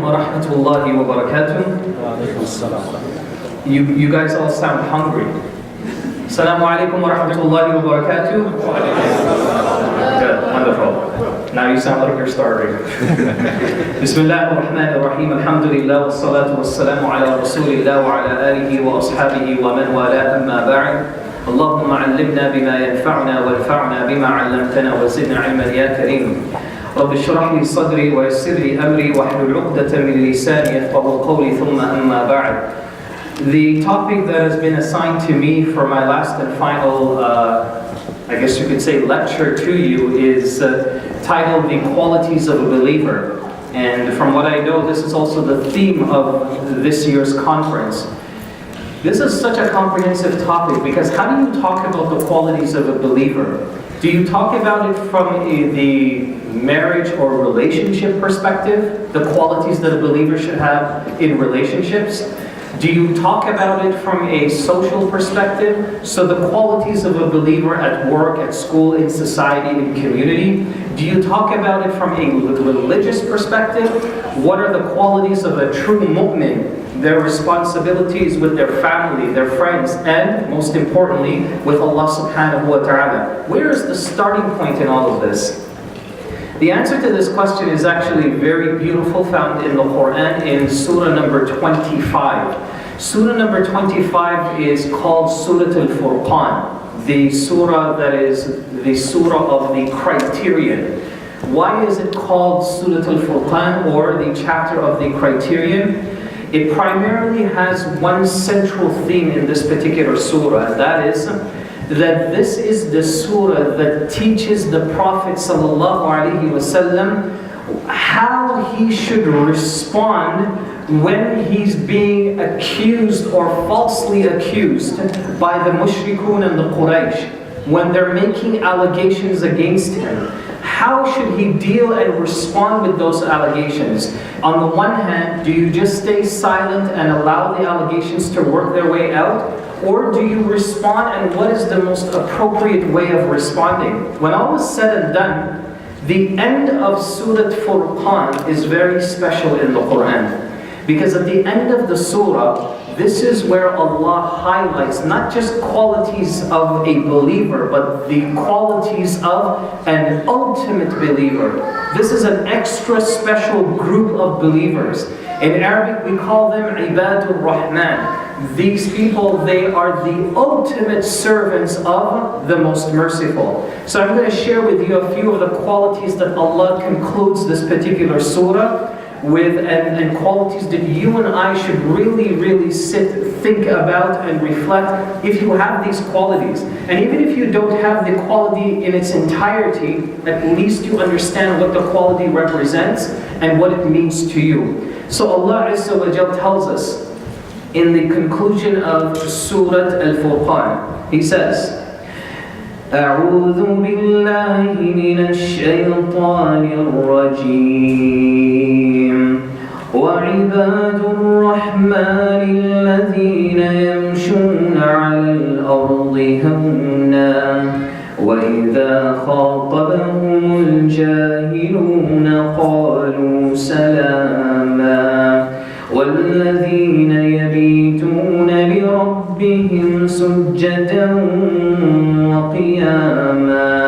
wa rahmatullahi wa barakatuh. You guys all sound hungry. Assalamu alaikum wa rahmatullahi wa barakatuh. Good, wonderful. Now you sound like you're starving. Bismillah ar-Rahman ar-Rahim. Alhamdulillah wa salatu wa salamu ala rasulillah wa ala alihi wa ashabihi wa man wala amma ba'd. اللهم علمنا بما ينفعنا وانفعنا بما علمتنا وزدنا علما يا كريم. رب اشرح لي صدري ويسر لي امري واحلل عقدة من لساني يفقهوا قولي ثم اما بعد. The topic that has been assigned to me for my last and final, I guess you could say, lecture to you is titled The Qualities of a Believer. And from what I know, this is also the theme of this year's conference. This is such a comprehensive topic because how do you talk about the qualities of a believer? Do you talk about it from the marriage or relationship perspective, the qualities that a believer should have in relationships? Do you talk about it from a social perspective? So the qualities of a believer at work, at school, in society, in community? Do you talk about it from a religious perspective? What are the qualities of a true mu'min? Their responsibilities with their family, their friends, and most importantly, with Allah subhanahu wa ta'ala. Where is the starting point in all of this? The answer to this question is actually very beautiful, found in the Quran in Surah number 25. Surah number 25 is called Surah Al-Furqan, the surah that is the surah of the criterion. Why is it called Surah Al-Furqan, or the chapter of the criterion? It primarily has one central theme in this particular surah, and that is that this is the surah that teaches the Prophet ﷺ how he should respond when he's being accused or falsely accused by the mushrikun and the Quraysh. When they're making allegations against him, how should he deal and respond with those allegations? On the one hand, do you just stay silent and allow the allegations to work their way out? Or do you respond, and what is the most appropriate way of responding? When all is said and done, the end of Surah Furqan is very special in the Quran. Because at the end of the surah, this is where Allah highlights not just qualities of a believer, but the qualities of an ultimate believer. This is an extra special group of believers. In Arabic, we call them Ibadur Rahman. These people, they are the ultimate servants of the Most Merciful. So I'm going to share with you a few of the qualities that Allah concludes this particular surah with, and qualities that you and I should really, really think about and reflect if you have these qualities. And even if you don't have the quality in its entirety, at least you understand what the quality represents and what it means to you. So Allah Azza wa Jal tells us in the conclusion of Surah Al-Furqan, He says, أعوذ بالله من الشيطان الرجيم وعباد الرحمن الذين يمشون على الأرض هونا وإذا خاطبهم الجاهلون قالوا سلاما والذين يبيتون لربهم سجدا وقياما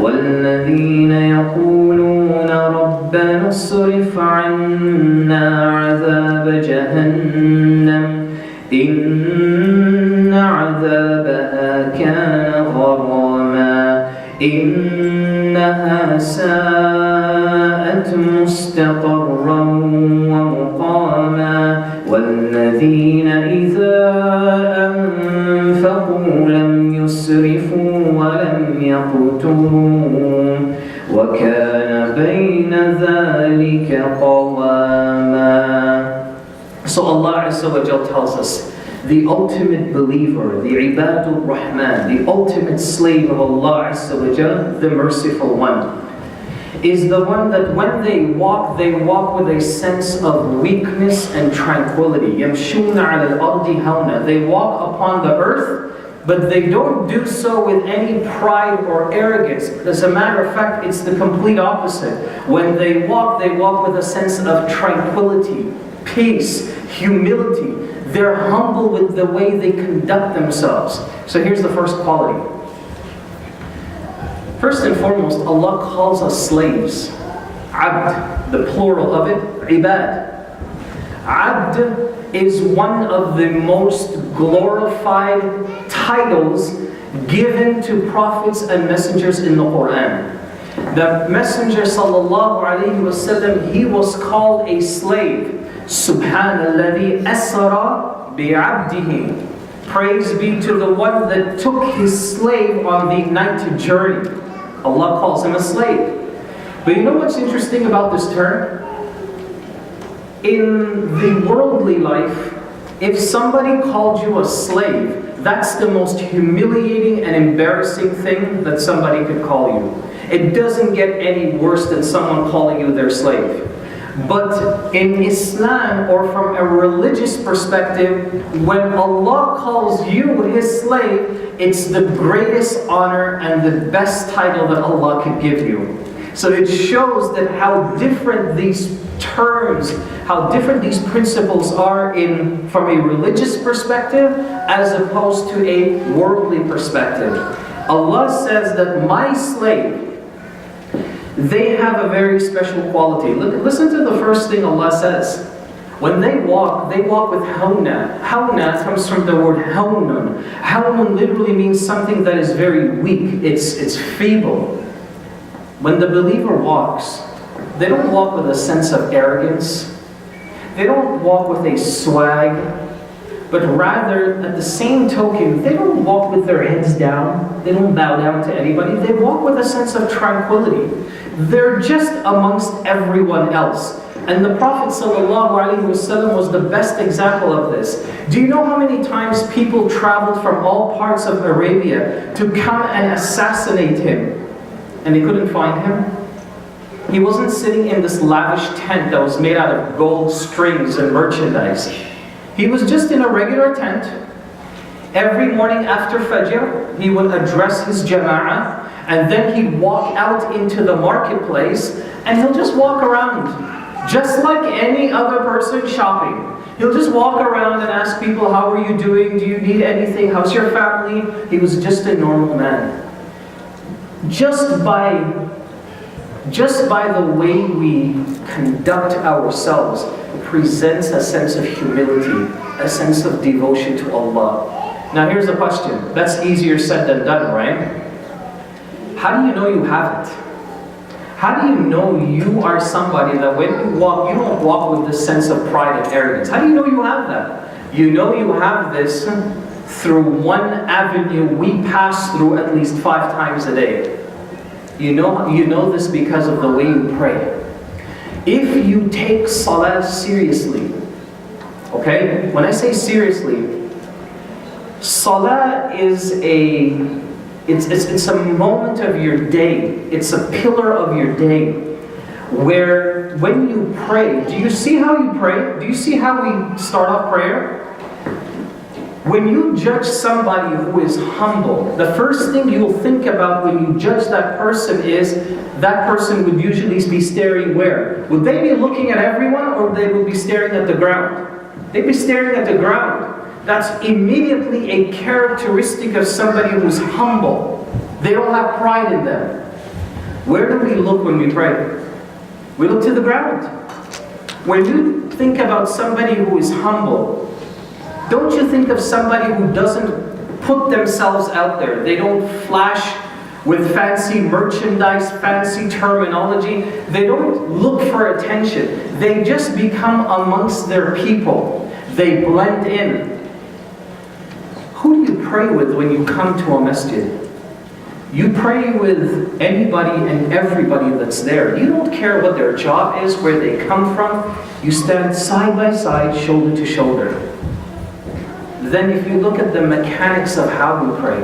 والذين يقولون ربنا اصرف عنا عذاب جهنم إن عذابها كان غراما إنها ساءت مستقرا ومقاما والذين إذا أنفقوا لم يسرفوا ولم يقتروا وكان بين ذلك قواما. So Allah Azza wa Jal tells us, the ultimate believer, the Ibadur Rahman, the ultimate slave of Allah Azza wa Jal, the Merciful One, is the one that when they walk with a sense of weakness and tranquility. يَمْشُونَ عَلَى الْأَرْضِ هَوْنًا. They walk upon the earth But they don't do so with any pride or arrogance. As a matter of fact, it's the complete opposite. When they walk with a sense of tranquility, peace, humility. They're humble with the way they conduct themselves. So here's the first quality. First and foremost, Allah calls us slaves. Abd, the plural of it, ibad. Abd is one of the most glorified titles given to prophets and messengers in the Quran. The Messenger sallallahu alaihi wasallam, he was called a slave. Subhanalladhi asra bi'abdihi. Praise be to the one that took his slave on the night journey. Allah calls him a slave. But you know what's interesting about this term? In the worldly life, if somebody called you a slave, that's the most humiliating and embarrassing thing that somebody could call you. It doesn't get any worse than someone calling you their slave. But in Islam, or from a religious perspective, when Allah calls you His slave, it's the greatest honor and the best title that Allah could give you. So it shows that how different these terms, how different these principles are from a religious perspective as opposed to a worldly perspective. Allah says that my slave, they have a very special quality. Listen to the first thing Allah says. When they walk with hawna. Hawna comes from the word hawnun. Hawnun literally means something that is very weak. It's feeble. When the believer walks, they don't walk with a sense of arrogance. They don't walk with a swag. But rather, at the same token, they don't walk with their heads down. They don't bow down to anybody. They walk with a sense of tranquility. They're just amongst everyone else. And the Prophet ﷺ was the best example of this. Do you know how many times people traveled from all parts of Arabia to come and assassinate him? And they couldn't find him? He wasn't sitting in this lavish tent that was made out of gold strings and merchandise. He was just in a regular tent. Every morning after Fajr, he would address his jama'ah, and then he'd walk out into the marketplace, and he'll just walk around, just like any other person shopping. He'll just walk around and ask people, how are you doing? Do you need anything? How's your family? He was just a normal man. Just by the way we conduct ourselves presents a sense of humility, a sense of devotion to Allah. Now here's the question. That's easier said than done, right? How do you know you have it? How do you know you are somebody that when you walk, you don't walk with this sense of pride and arrogance? How do you know you have that? You know you have this through one avenue we pass through at least 5 times a day. You know this because of the way you pray. If you take salah seriously, okay? When I say seriously, salah is it's a moment of your day. It's a pillar of your day. Where when you pray, do you see how you pray? Do you see how we start off prayer? When you judge somebody who is humble, the first thing you'll think about when you judge that person is, that person would usually be staring where? Would they be looking at everyone, or they would be staring at the ground? They'd be staring at the ground. That's immediately a characteristic of somebody who's humble. They don't have pride in them. Where do we look when we pray? We look to the ground. When you think about somebody who is humble, don't you think of somebody who doesn't put themselves out there? They don't flash with fancy merchandise, fancy terminology. They don't look for attention. They just become amongst their people. They blend in. Who do you pray with when you come to a masjid? You pray with anybody and everybody that's there. You don't care what their job is, where they come from. You stand side by side, shoulder to shoulder. Then if you look at the mechanics of how we pray,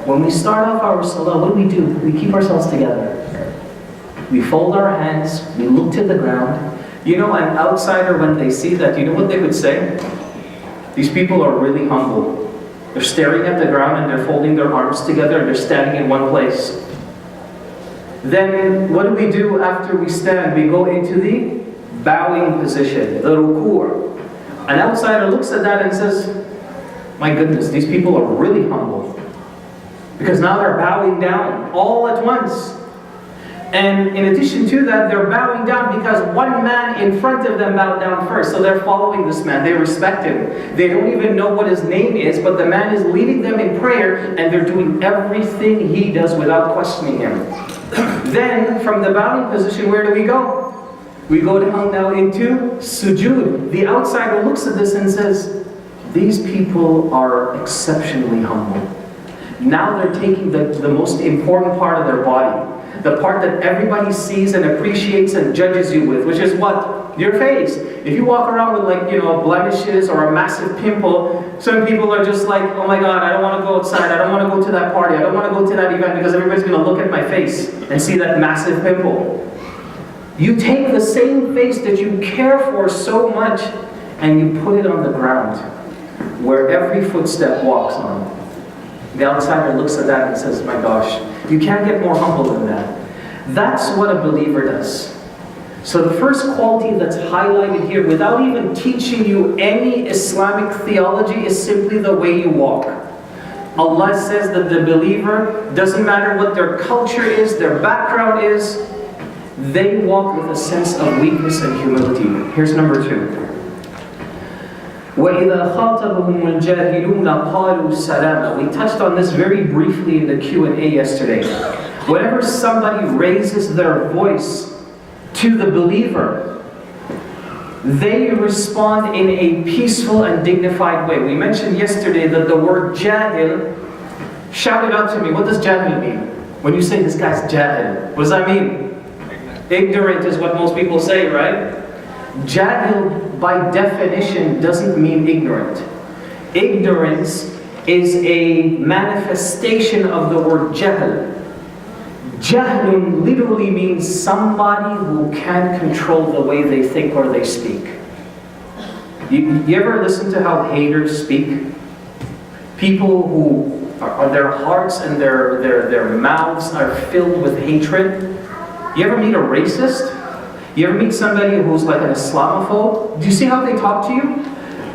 when we start off our salah, what do? We keep ourselves together. We fold our hands, we look to the ground. You know, an outsider, when they see that, you know what they would say? These people are really humble. They're staring at the ground and they're folding their arms together and they're standing in one place. Then what do we do after we stand? We go into the bowing position, the ruku'. An outsider looks at that and says, my goodness, these people are really humble. Because now they're bowing down all at once. And in addition to that, they're bowing down because one man in front of them bowed down first. So they're following this man. They respect him. They don't even know what his name is, but the man is leading them in prayer, and they're doing everything he does without questioning him. Then, from the bowing position, where do we go? We go down now into sujood. The outsider looks at this and says, these people are exceptionally humble. Now they're taking the most important part of their body. The part that everybody sees and appreciates and judges you with, which is what? Your face. If you walk around with blemishes or a massive pimple, some people are just like, oh my God, I don't want to go outside, I don't want to go to that party, I don't want to go to that event because everybody's going to look at my face and see that massive pimple. You take the same face that you care for so much and you put it on the ground where every footstep walks on. The outsider looks at that and says, my gosh, you can't get more humble than that. That's what a believer does. So the first quality that's highlighted here, without even teaching you any Islamic theology, is simply the way you walk. Allah says that the believer, doesn't matter what their culture is, their background is, they walk with a sense of weakness and humility. Here's number 2. وَإِذَا خَاطَبَهُمُ الْجَاهِلُونَ قَالُوا سَلَامًا. We touched on this very briefly in the Q&A yesterday. Whenever somebody raises their voice to the believer, they respond in a peaceful and dignified way. We mentioned yesterday that the word jahil, shout it out to me. What does jahil mean? When you say this guy's jahil, what does that mean? Ignorant is what most people say, right? Jahil, by definition, doesn't mean ignorant. Ignorance is a manifestation of the word jahl. Jahlun literally means somebody who can't control the way they think or they speak. You ever listen to how haters speak? People who their hearts and their mouths are filled with hatred. You ever meet a racist? You ever meet somebody who's like an Islamophobe? Do you see how they talk to you?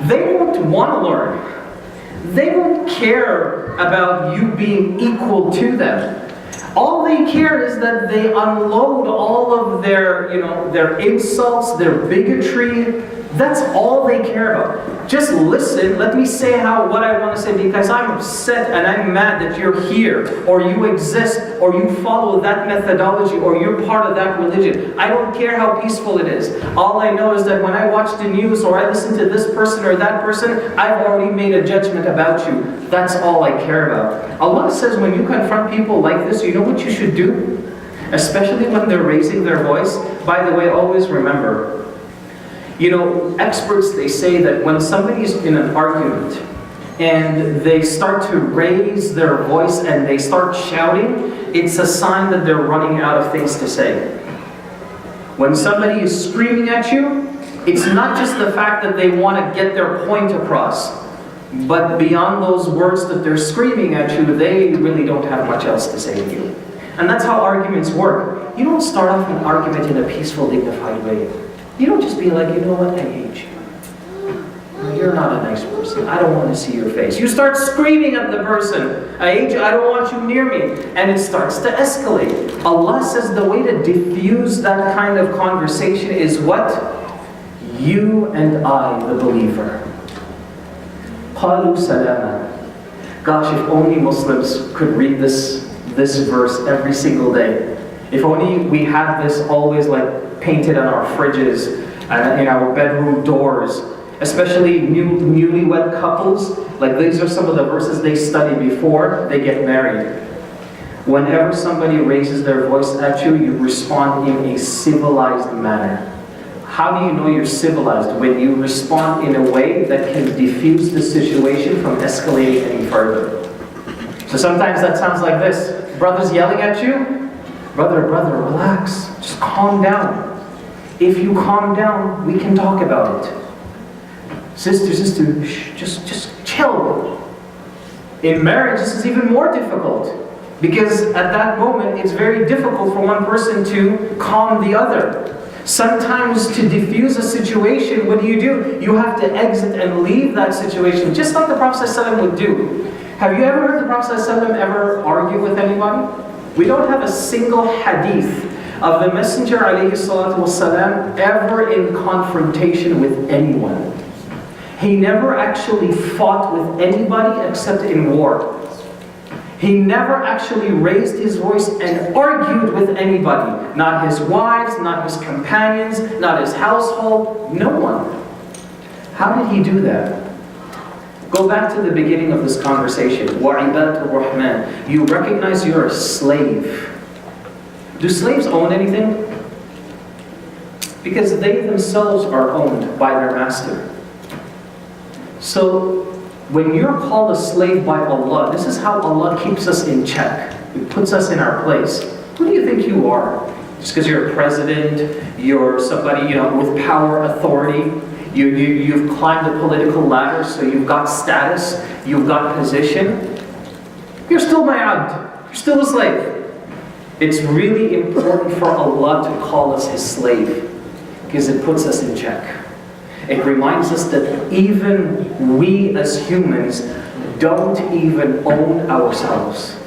They won't want to learn. They won't care about you being equal to them. All they care is that they unload all of their insults, their bigotry. That's all they care about. Just listen, let me say what I want to say, because I'm upset and I'm mad that you're here, or you exist, or you follow that methodology, or you're part of that religion. I don't care how peaceful it is. All I know is that when I watch the news or I listen to this person or that person, I've already made a judgment about you. That's all I care about. Allah says when you confront people like this, you know what you should do? Especially when they're raising their voice. By the way, always remember, experts, they say that when somebody's in an argument and they start to raise their voice and they start shouting, it's a sign that they're running out of things to say. When somebody is screaming at you, it's not just the fact that they want to get their point across, but beyond those words that they're screaming at you, they really don't have much else to say to you. And that's how arguments work. You don't start off an argument in a peaceful, dignified way. You don't just be like, you know what, I hate you. You're not a nice person. I don't want to see your face. You start screaming at the person. I hate you. I don't want you near me. And it starts to escalate. Allah says the way to diffuse that kind of conversation is what? You and I, the believer. قَالُوا سَلَامًا. Gosh, if only Muslims could read this verse every single day. If only we had this always painted on our fridges and in our bedroom doors, especially newlywed couples. These are some of the verses they study before they get married. Whenever somebody raises their voice at you, you respond in a civilized manner. How do you know you're civilized? When you respond in a way that can diffuse the situation from escalating any further. So sometimes that sounds like this. Brother's yelling at you. Brother, relax. Just calm down. If you calm down, we can talk about it. Sister, shh, just chill. In marriage, this is even more difficult, because at that moment, it's very difficult for one person to calm the other. Sometimes to diffuse a situation, what do? You have to exit and leave that situation, just like the Prophet ﷺ would do. Have you ever heard the Prophet ﷺ ever argue with anybody? We don't have a single hadith of the Messenger ﷺ ever in confrontation with anyone. He never actually fought with anybody except in war. He never actually raised his voice and argued with anybody. Not his wives, not his companions, not his household, no one. How did he do that? Go back to the beginning of this conversation. وَعِبَادُ الرَّحْمَنِ. You recognize you're a slave. Do slaves own anything? Because they themselves are owned by their master. So, when you're called a slave by Allah, this is how Allah keeps us in check. He puts us in our place. Who do you think you are? Just because you're a president, you're somebody with power, authority, you've climbed the political ladder, so you've got status, you've got position. You're still my abd. You're still a slave. It's really important for Allah to call us His slave, because it puts us in check. It reminds us that even we as humans don't even own ourselves.